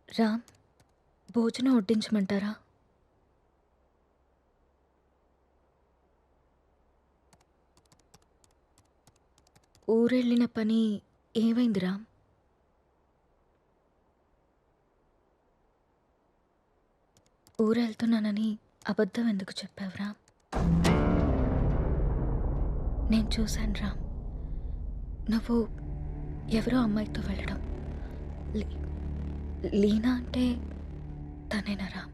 రామ్, భోజనం వడ్డించమంటారా? ఊరెళ్ళిన పని ఏమైంది రామ్? ఊరెళ్తున్నానని అబద్ధం ఎందుకు చెప్పావు రామ్? నేను చూశాను రామ్, నువ్వు ఎవరో అమ్మాయితో వెళ్ళడం. లీ- లీనా అంటే తనేనా రామ్?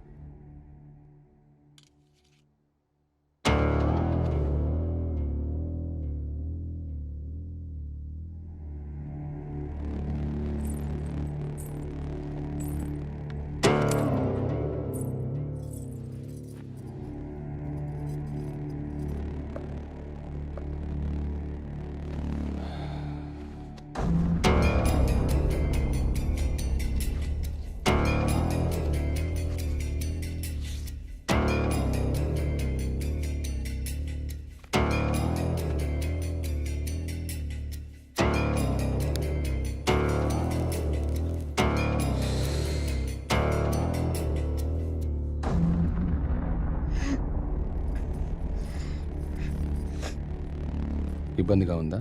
ఇబ్బందిగా ఉందా?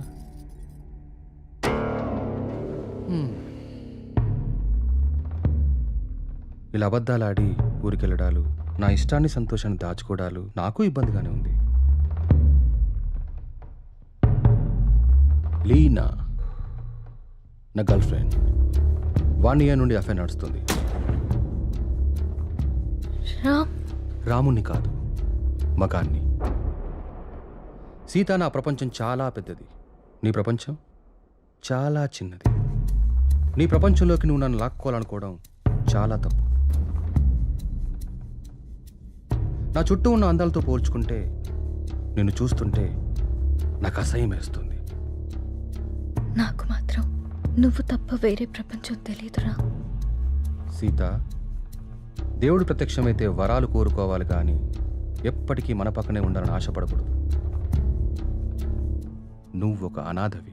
ఇలా అబద్ధాలాడి ఊరికెళ్ళడాలు, నా ఇష్టాన్ని సంతోషాన్ని దాచుకోవడాలు నాకు ఇబ్బందిగానే ఉంది. లీనా నా గర్ల్ ఫ్రెండ్. 1 year నుండి అఫైర్ నడుస్తుంది. రామ్, రాముణ్ణి కాదు, మగాన్ని. సీత, నా ప్రపంచం చాలా పెద్దది, నీ ప్రపంచం చాలా చిన్నది. నీ ప్రపంచంలోకి నువ్వు నన్ను లాక్కోవాలనుకోవడం చాలా తప్పు. నా చుట్టూ ఉన్న అందాలతో పోల్చుకుంటే నిన్ను చూస్తుంటే నాకు అసహ్యం వేస్తుంది. నాకు మాత్రం నువ్వు తప్ప వేరే ప్రపంచం తెలియదురా. సీత, దేవుడు ప్రత్యక్షమైతే వరాలు కోరుకోవాలి కానీ ఎప్పటికీ మన పక్కనే ఉండాలని ఆశపడకూడదు. నువ్వు ఒక అనాథవి.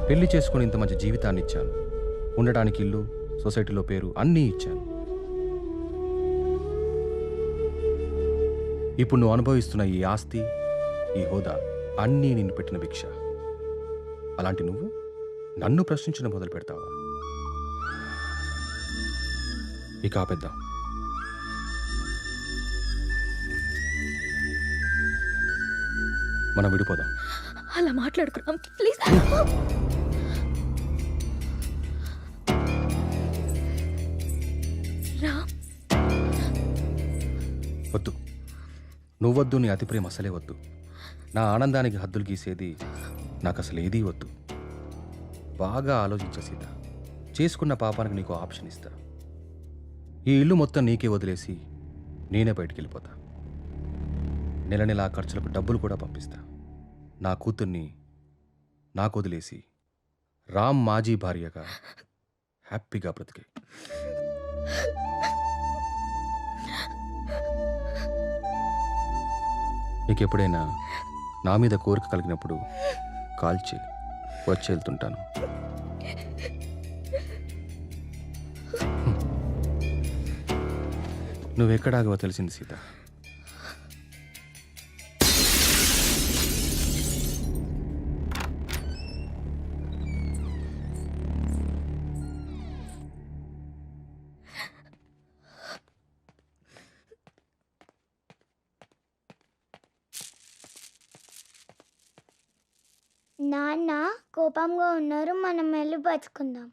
పెళ్లి చేసుకుని ఇంత మంచి జీవితాన్ని ఇచ్చాను, ఉండడానికి ఇల్లు, సొసైటీలో పేరు అన్నీ ఇచ్చాను. ఇప్పుడు నువ్వు అనుభవిస్తున్న ఈ ఆస్తి, ఈ హోదా అన్నీ నిన్ను పెట్టిన భిక్ష. అలాంటి నువ్వు నన్ను ప్రశ్నించడం మొదలు పెడతావా? ఇక ఆపేద్దాం. మనం విడిపోదాం. అలా మాట్లాడుకున్నాం ప్లీజ్. రామ్, వద్దు, నువ్వొద్దు, నీ అతి ప్రేమ అసలే వద్దు. నా ఆనందానికి హద్దులు గీసేది నాకు అసలు ఏదీ వద్దు. బాగా ఆలోచించ సీత. చేసుకున్న పాపానికి నీకు ఆప్షన్ ఇస్తా. ఈ ఇల్లు మొత్తం నీకే వదిలేసి నేనే బయటికి వెళ్ళిపోతా. నెల నెల ఆ ఖర్చులకు డబ్బులు కూడా పంపిస్తా. నా కూతుర్ని నాకు వదిలేసి రామ్ మాజీ భార్యగా హ్యాపీగా బ్రతికే. నీకు ఎప్పుడైనా నా మీద కోరిక కలిగినప్పుడు కాల్ చేయి, వచ్చి వెళ్తుంటాను. నువ్వెక్కడాగవో తెలిసింది సీత. నాన్న కోపంగా ఉన్నారు, మనం వెళ్ళి బతుకుందాం.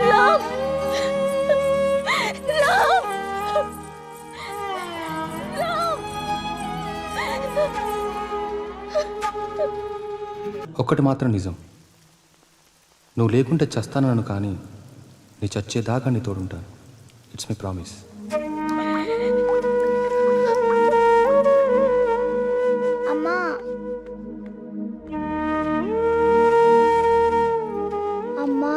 రామ్, రామ్, రామ్. ఒక్కటి మాత్రం నిజం, నువ్వు లేకుంటే చస్తానను, కానీ నీ చచ్చేదాకా నీ తోడుంటాను. It's my promise. అమ్మా, అమ్మా,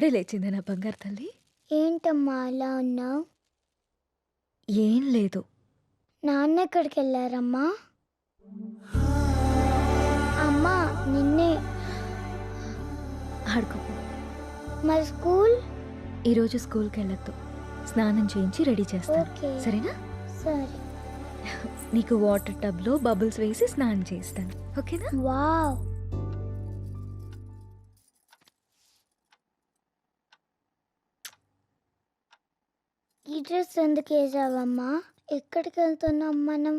ఇప్పుడే లేచింది నా బంగారు తల్లి. ఏంటమ్మా అలా ఉన్నావు? ఏం లేదు. నాన్న ఎక్కడికి వెళ్ళారమ్మా? అమ్మా నిన్నే. ఆడుకోపో. మరి స్కూల్? ఈరోజు స్కూల్కి వెళ్ళొద్దు. స్నానం చేయించి రెడీ చేస్తాను, ఓకే. సరేనా? సరే. నీకు వాటర్ టబ్లో బబుల్స్ వేసి స్నానం చేస్తాను, ఓకేనా? వావ్. ఈ డ్రెస్ ఎందుకు వేసావమ్మా? ఎక్కడికి వెళ్తున్నాం మనం?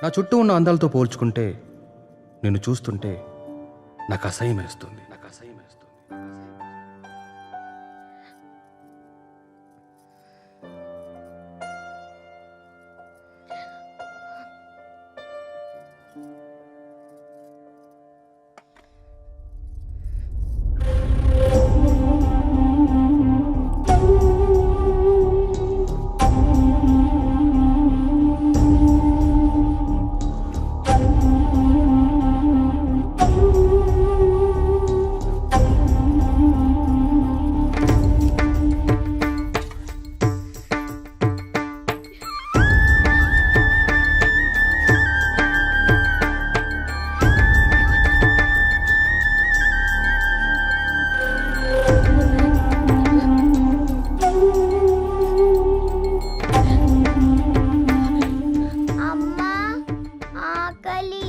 నా చుట్టూ ఉన్న అందాలతో పోల్చుకుంటే నిన్ను చూస్తుంటే నాకు అసహ్యం వేస్తుంది. అమ్మా ఆకలి.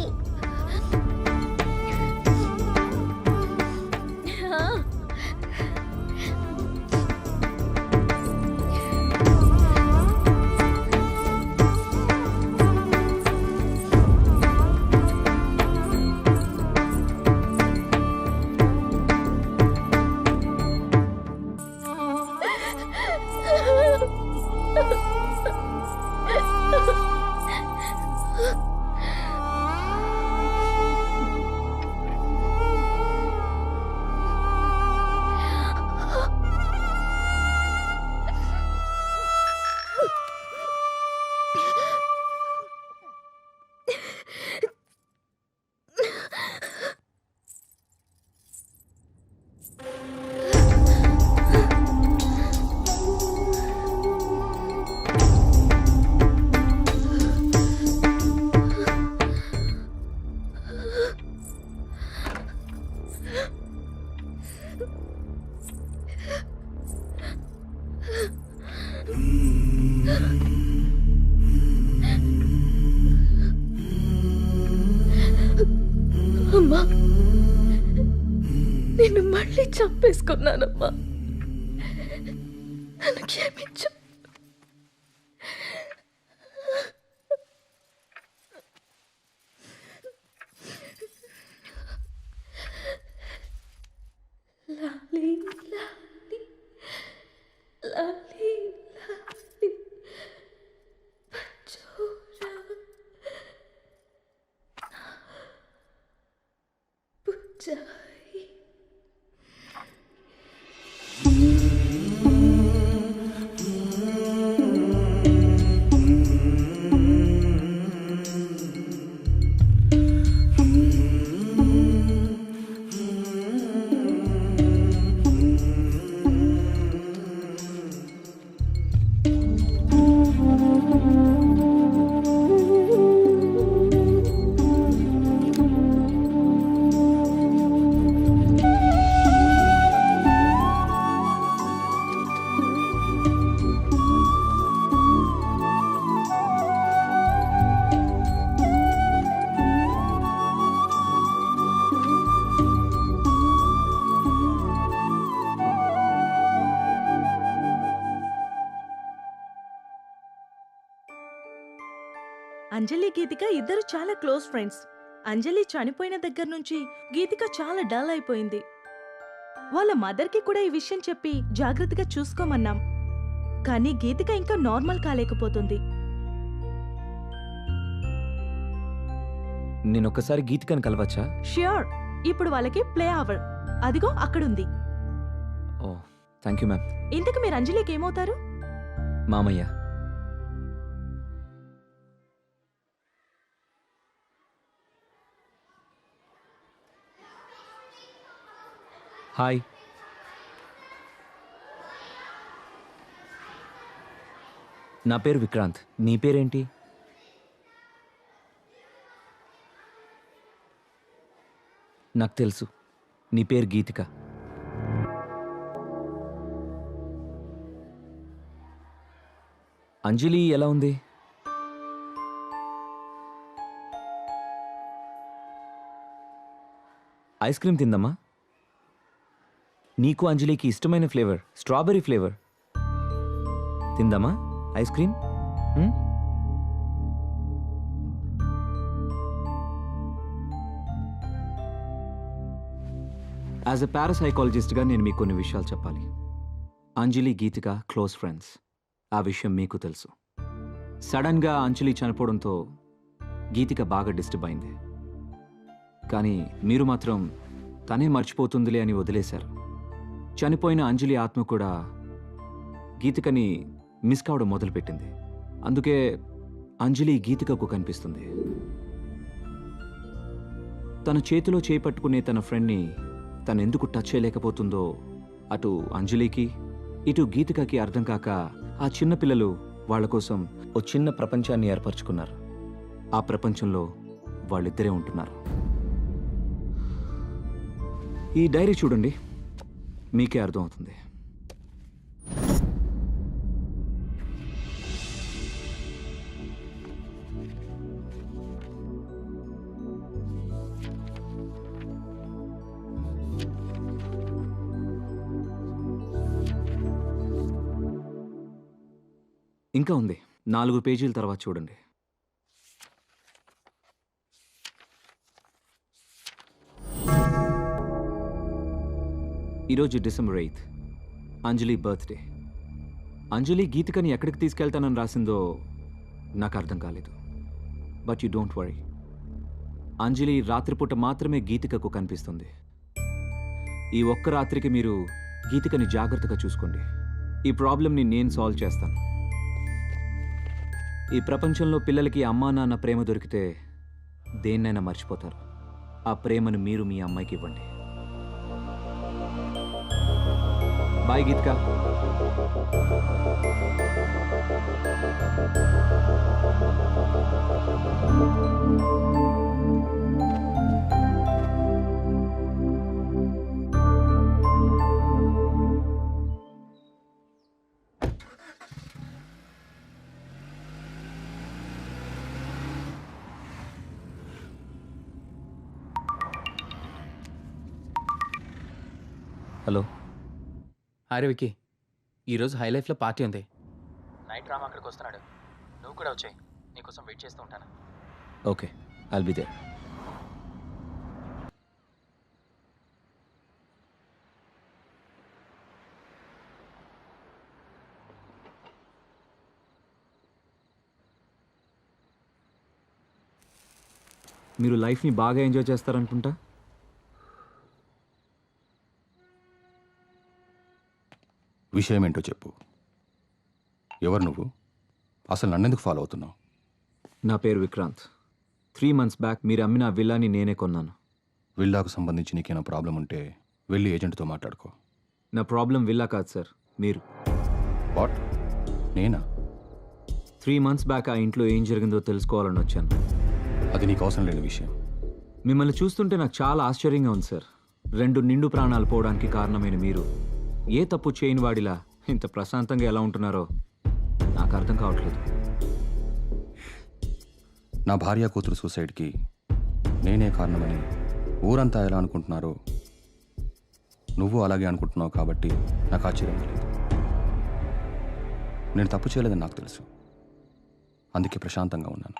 అమ్మా, నిన్ను మళ్ళీ చంపేసుకున్నానమ్మా. నన్ను క్షమించు. లాలీ లాలీ లాలీ లాలీ పచ్చోరా పుచ్చాయి. అంజలి గీతిక ఇద్దరు చాలా క్లోజ్ ఫ్రెండ్స్. అంజలి చనిపోయిన దగ్గర నుంచి గీతిక చాలా డల్ అయిపోయింది. వాళ్ళ మదర్కి కూడా ఈ విషయం చెప్పి జాగ్రత్తగా చూసుకోమన్నాం. కానీ గీతిక ఇంకా నార్మల్ కాలేకపోతుంది. నేనొక్కసారి గీతికని కలవచ్చా? ష్యూర్. ఇప్పుడు వాళ్ళకి ప్లే అవర్. అదిగో అక్కడుంది. ఓ థ్యాంక్ యూ మ్యామ్. ఇంతకు మీరు అంజలికి ఏమవుతారు? మామయ్య. హాయ్. నా పేరు విక్రాంత్. నీ పేరేంటి? నాకు తెలుసు, నీ పేరు గీతిక. అంజలి ఎలా ఉంది? ఐస్ క్రీమ్ తిందమ్మా. నీకు అంజలికి ఇష్టమైన ఫ్లేవర్ స్ట్రాబెర్రీ ఫ్లేవర్. తిందమ్మా ఐస్ క్రీమ్. యాజ్ ఎ పారాసైకాలజిస్ట్గా నేను మీకు కొన్ని విషయాలు చెప్పాలి. Anjali Geetika close friends. ఆ విషయం మీకు తెలుసు. సడన్గా అంజలి చనిపోవడంతో గీతిక బాగా డిస్టర్బ్ అయింది. కానీ మీరు మాత్రం తనే మర్చిపోతుందిలే అని వదిలేశారు. చనిపోయిన అంజలి ఆత్మ కూడా గీతికని మిస్ కావడం మొదలుపెట్టింది. అందుకే అంజలి గీతికకు కనిపిస్తుంది. తన చేతిలో చేపట్టుకునే తన ఫ్రెండ్ని తనెందుకు టచ్ చేయలేకపోతుందో అటు అంజలికి ఇటు గీతికకి అర్థం కాక ఆ చిన్న పిల్లలు వాళ్ళ కోసం ఓ చిన్న ప్రపంచాన్ని ఏర్పరచుకున్నారు. ఆ ప్రపంచంలో వాళ్ళిద్దరే ఉంటున్నారు. ఈ డైరీ చూడండి, మీకే అర్థమవుతుంది. ఇంకా ఉంది, 4 పేజీల తర్వాత చూడండి. ఈరోజు డిసెంబర్ 8th, అంజలి బర్త్డే. అంజలి గీతికని ఎక్కడికి తీసుకెళ్తానని రాసిందో నాకు అర్థం కాలేదు. బట్ యు డోంట్ వరీ, అంజలి రాత్రిపూట మాత్రమే గీతికకు కనిపిస్తుంది. ఈ ఒక్క రాత్రికి మీరు గీతికని జాగ్రత్తగా చూసుకోండి. ఈ ప్రాబ్లంని నేను సాల్వ్ చేస్తాను. ఈ ప్రపంచంలో పిల్లలకి అమ్మా నాన్న ప్రేమ దొరికితే దేన్నైనా మర్చిపోతారు. ఆ ప్రేమను మీరు మీ అమ్మాయికి ఇవ్వండి. బాయ్ గీతిక. హలో. అరే విక్కీ, ఈరోజు హై లైఫ్లో పార్టీ ఉంది. నైట్ రామ్ అక్కడికి వస్తున్నాడు. నువ్వు కూడా వచ్చాయి. నీకోసం వెయిట్ చేస్తూ ఉంటాను. Okay, I'll be there. మీరు లైఫ్ని బాగా ఎంజాయ్ చేస్తారనుకుంటా. విషయం ఏంటో చెప్పు. ఎవరు నువ్వు? అసలు నన్నెందుకు ఫాలో అవుతున్నావు? నా పేరు విక్రాంత్. 3 months బ్యాక్ మీరు అమ్మిన విల్లాని నేనే కొన్నాను. విల్లాకు సంబంధించి నీకేమైనా ప్రాబ్లం ఉంటే వెళ్ళి ఏజెంట్తో మాట్లాడుకో. నా ప్రాబ్లం విల్లా కాదు సార్, మీరు. వాట్? నేనా? 3 months బ్యాక్ ఆ ఇంట్లో ఏం జరిగిందో తెలుసుకోవాలని వచ్చాను. అది నీకు అవసరం లేని విషయం. మిమ్మల్ని చూస్తుంటే నాకు చాలా ఆశ్చర్యంగా ఉంది సార్. 2 నిండు ప్రాణాలు పోవడానికి కారణమైన మీరు ఏ తప్పు చేయని వాడిలా ఇంత ప్రశాంతంగా ఎలా ఉంటున్నారో నాకు అర్థం కావట్లేదు. నా భార్య కూతురు సూసైడ్కి నేనే కారణమని ఊరంతా ఎలా అనుకుంటున్నారో నువ్వు అలాగే అనుకుంటున్నావు కాబట్టి నాకు ఆశ్చర్యం లేదు. నేను తప్పు చేయలేదని నాకు తెలుసు. అందుకే ప్రశాంతంగా ఉన్నాను.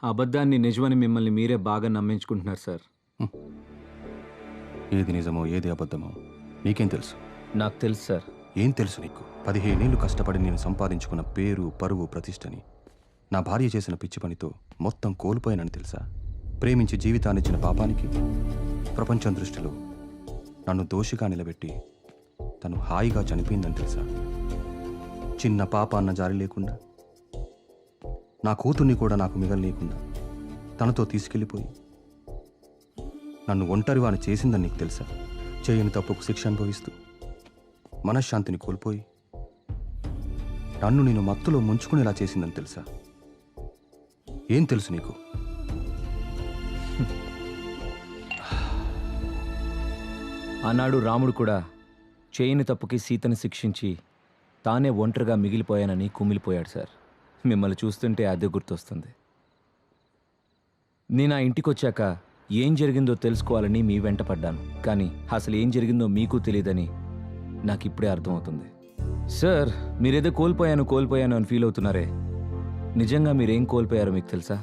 అబద్ధాన్ని నిజమని మిమ్మల్ని మీరే బాగా నమ్మించుకుంటున్నారు సార్. ఏది నిజమో ఏది అబద్ధమో నీకేం తెలుసు? నాకు తెలుసు సార్. ఏం తెలుసు నీకు? 15 ఏళ్ళు కష్టపడి నేను సంపాదించుకున్న పేరు, పరువు, ప్రతిష్టని నా భార్య చేసిన పిచ్చి పనితో మొత్తం కోల్పోయానని తెలుసా? ప్రేమించి జీవితాన్నిచ్చిన పాపానికి ప్రపంచం దృష్టిలో నన్ను దోషిగా నిలబెట్టి తను హాయిగా చనిపోయిందని తెలుసా? చిన్న పాప అన్న జారి లేకుండా, నా కూతుర్ని కూడా నాకు మిగలనీయకుండా తనతో తీసుకెళ్ళిపోయి నన్ను ఒంటరివాని చేసిందని నీకు తెలుసా? చేయని తప్పుకు శిక్ష అనుభవిస్తూ మనశ్శాంతిని కోల్పోయి నన్ను నేను మత్తులో ముంచుకునేలా చేసిందని తెలుసా? ఏం తెలుసు నీకు? ఆనాడు రాముడు కూడా చేయని తప్పుకి సీతను శిక్షించి తానే ఒంటరిగా మిగిలిపోయానని కుమిలిపోయాడు సార్. మిమ్మల్ని చూస్తుంటే అదే గుర్తొస్తుంది. నేను ఆ ఇంటికి వచ్చాక ఏం జరిగిందో తెలుసుకోవాలని మీ వెంట పడ్డాను. కానీ అసలు ఏం జరిగిందో మీకు తెలియదని నాకు ఇప్పుడే అర్థమవుతుంది. సార్, మీరేదో కోల్పోయాను అని ఫీల్ అవుతున్నారే, నిజంగా మీరేం కోల్పోయారో మీకు తెలుసా?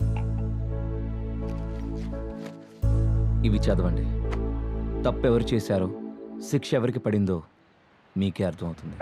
ఇవి చదవండి. తప్పెవరు చేశారో, శిక్ష ఎవరికి పడిందో మీకే అర్థమవుతుంది.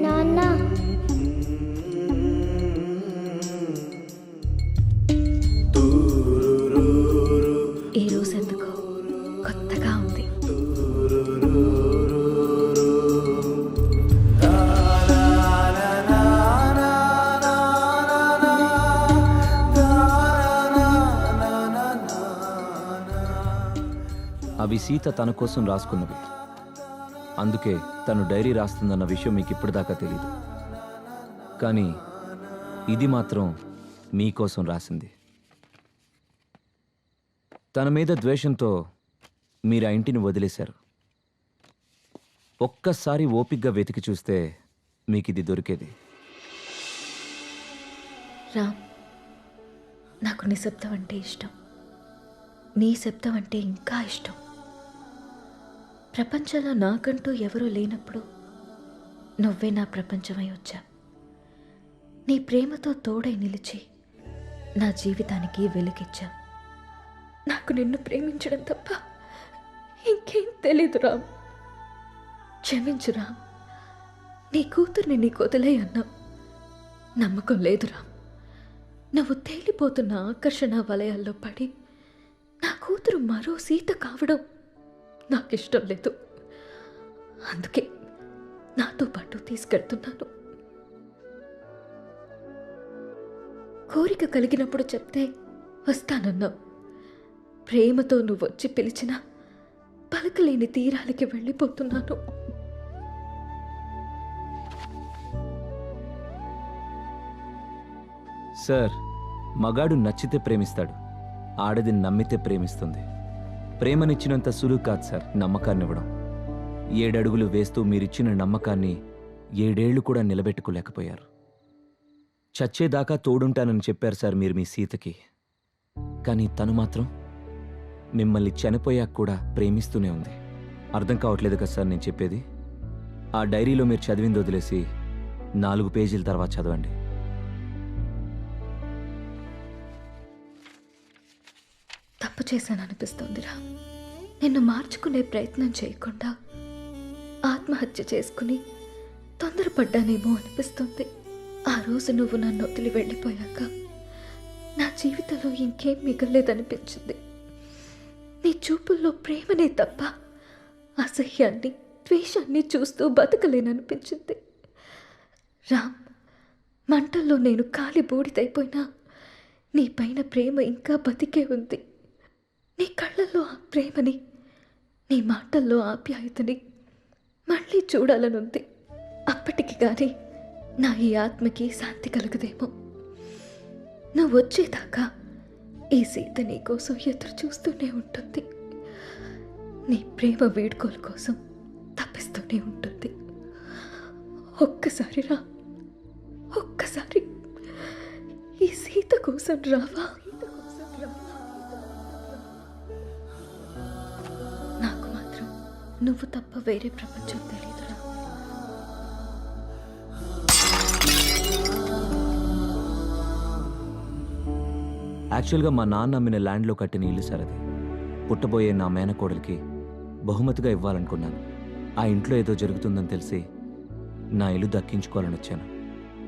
నాన్న ఈ రోజు ఎందుకో కొత్తగా ఉంది. అవి సీత తన కోసం రాసుకున్నవి. అందుకే తను డైరీ రాస్తుందన్న విషయం మీకు ఇప్పటిదాకా తెలీదు. కానీ ఇది మాత్రం మీకోసం రాసింది. తన మీద ద్వేషంతో మీరు ఆ ఇంటిని వదిలేశారు. ఒక్కసారి ఓపిగ్గా వెతికి చూస్తే మీకు ఇది దొరికేది. రామ్, నాకు నిశ్శబ్దం అంటే ఇష్టం. నీ శబ్దం అంటే ఇంకా ఇష్టం. ప్రపంచంలో నాకంటూ ఎవరూ లేనప్పుడు నువ్వే నా ప్రపంచమై వచ్చా. నీ ప్రేమతో తోడై నిలిచి నా జీవితానికి వెలుగిచ్చా. నాకు నిన్ను ప్రేమించడం తప్ప ఇంకేం తెలీదు రామ్. క్షమించు రామ్. నీ కూతుర్ని నీకు వదిలే అన్నావు. నమ్మకం లేదు రామ్. నువ్వు తేలిపోతున్న ఆకర్షణ వలయాల్లో పడి నా కూతురు మరో సీత కావడం నాకిష్టం లేదు. అందుకే నాతో పాటు తీసుకెళ్తున్నాను. కోరిక కలిగినప్పుడు చెప్తే వస్తానన్నావు. ప్రేమతో నువ్వు వచ్చి పిలిచినా పలకలేని తీరాలకి వెళ్ళిపోతున్నాను. సార్, మగాడు నచ్చితే ప్రేమిస్తాడు, ఆడది నమ్మితే ప్రేమిస్తుంది. ప్రేమనిచ్చినంత సులువు కాదు సార్ నమ్మకాన్నివ్వడం. 7 అడుగులు వేస్తూ మీరిచ్చిన నమ్మకాన్ని 7 ఏళ్లు కూడా నిలబెట్టుకోలేకపోయారు. చచ్చేదాకా తోడుంటానని చెప్పారు సార్ మీరు మీ సీతకి. కానీ తను మాత్రం మిమ్మల్ని చనిపోయాక కూడా ప్రేమిస్తూనే ఉంది. అర్థం కావట్లేదు కదా సార్ నేను చెప్పేది? ఆ డైరీలో మీరు చదివింది వదిలేసి 4 పేజీల తర్వాత చదవండి. తప్పు చేశాననిపిస్తోందిరా. నిన్ను మార్చుకునే ప్రయత్నం చేయకుండా ఆత్మహత్య చేసుకుని తొందరపడ్డానేమో అనిపిస్తుంది. ఆ రోజు నువ్వు నన్ను వదిలి వెళ్ళిపోయాక నా జీవితంలో ఇంకేం మిగలేదనిపించింది. నీ చూపుల్లో ప్రేమనే తప్ప అసహ్యాన్ని, ద్వేషాన్ని చూస్తూ బతకలేననిపించింది. రామ్, మంటల్లో నేను కాలి బూడిదైపోయినా నీ పైన ప్రేమ ఇంకా బతికే ఉంది. నీ కళ్ళల్లో ఆ ప్రేమని, నీ మాటల్లో ఆప్యాయతని మళ్ళీ చూడాలనుంది. అప్పటికి కానీ నా ఈ ఆత్మకి శాంతి కలగదేమో. నువ్వు వచ్చేదాకా ఈ సీత నీ కోసం ఎదురు చూస్తూనే ఉంటుంది. నీ ప్రేమ వేడుకోల కోసం తప్పిస్తూనే ఉంటుంది. ఒక్కసారి రా, ఒక్కసారి ఈ సీత కోసం రావా? నాకు మాత్రం నువ్వు తప్ప వేరే ప్రపంచం తెలియదురా. యాక్చువల్గా మా నాన్న అమ్మిన ల్యాండ్లో కట్టిన ఇల్లు సార్ అది. పుట్టబోయే నా మేనకోడలికి బహుమతిగా ఇవ్వాలనుకున్నాను. ఆ ఇంట్లో ఏదో జరుగుతుందని తెలిసి నా ఇల్లు దక్కించుకోవాలని వచ్చాను.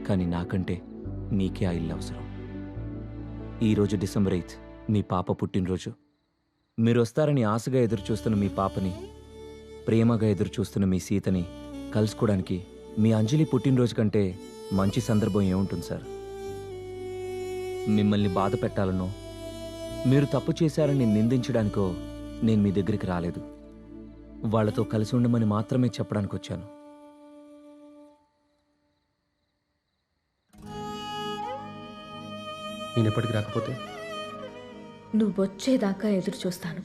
కానీ నాకంటే నీకే ఆ ఇల్లు అవసరం. ఈరోజు డిసెంబర్ 8 మీ పాప పుట్టినరోజు. మీరు వస్తారని ఆశగా ఎదురు చూస్తున్న మీ పాపని, ప్రేమగా ఎదురు చూస్తున్న మీ సీతని కలుసుకోవడానికి మీ అంజలి పుట్టినరోజు కంటే మంచి సందర్భం ఏముంటుంది సార్? మిమ్మల్ని బాధ పెట్టాలనో, మీరు తప్పు చేశారని నిందించడానికో నేను మీ దగ్గరికి రాలేదు. వాళ్ళతో కలిసి ఉండమని మాత్రమే చెప్పడానికి వచ్చాను. నేను ఎప్పటికి రాకపోతే నువ్వు వచ్చేదాకా ఎదురు చూస్తాను.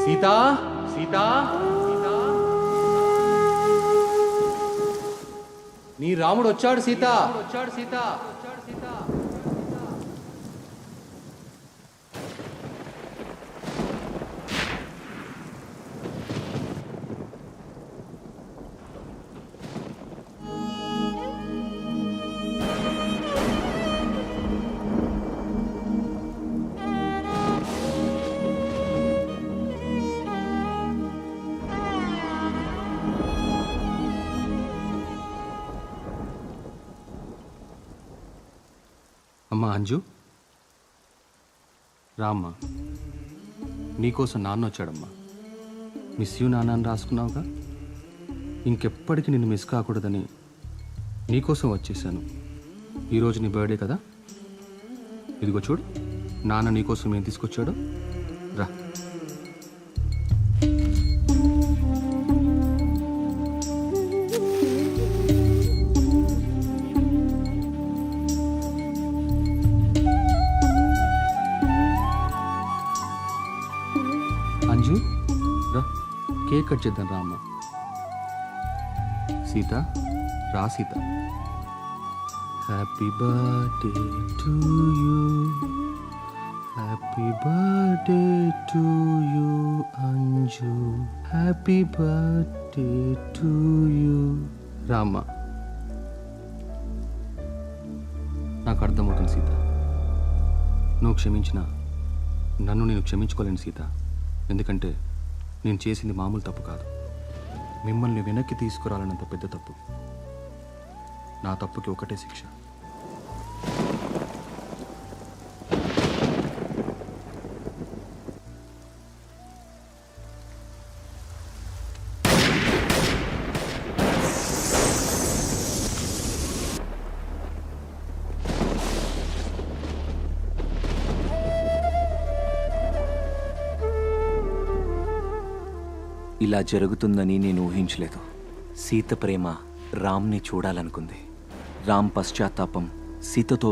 సీతా, సీతా, సీతా, నీ రాముడు వచ్చాడు సీతా, వచ్చాడు సీతా. అమ్మా అంజు, రామ్మా, నీకోసం నాన్న వచ్చాడమ్మా. మిస్ యూ నాన్న అని రాసుకున్నావుగా, ఇంకెప్పటికీ నిన్ను మిస్ కాకూడదని నీకోసం వచ్చేసాను. ఈరోజు నీ బర్త్డే కదా, ఇదిగో చూడు నాన్న నీకోసం ఏం తీసుకొచ్చాడో. రా. అంజు, రా కేక్ కట్ చేద్దాం. రా అమ్మ. సీత, రా Sita. Happy birthday to you, happy birthday to you Anju, happy birthday to you. రా అమ్మ. నాకు అర్థమవుతుంది సీత, నువ్వు క్షమించినా నన్ను నేను క్షమించుకోలేను సీత. ఎందుకంటే నేను చేసింది మామూలు తప్పు కాదు, మిమ్మల్ని వెనక్కి తీసుకురాలన్నంత పెద్ద తప్పు. నా తప్పుకి ఒకటే శిక్ష. ఇలా జరుగుతుందని నేను ఊహించలేదు. సీత ప్రేమ రామ్ని చూడాలనుకుంది. రామ్ పశ్చాత్తాపం సీతతో